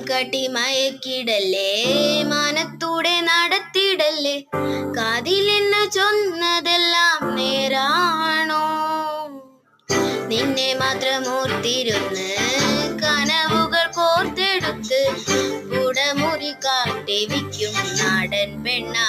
കാട്ടി മയക്കിടല്ലേ, മാനത്തൂടെ നടത്തിടല്ലേ, കാതിലെന്ന് ചൊന്നതെല്ലാം നേരാണോ? നിന്നെ മാത്രം ഓർത്തിരുന്ന് കനവുകൾ കോർത്തെടുത്ത് കുടമുറി കാട്ടി വിക്കും നാടൻ പെണ്ണാ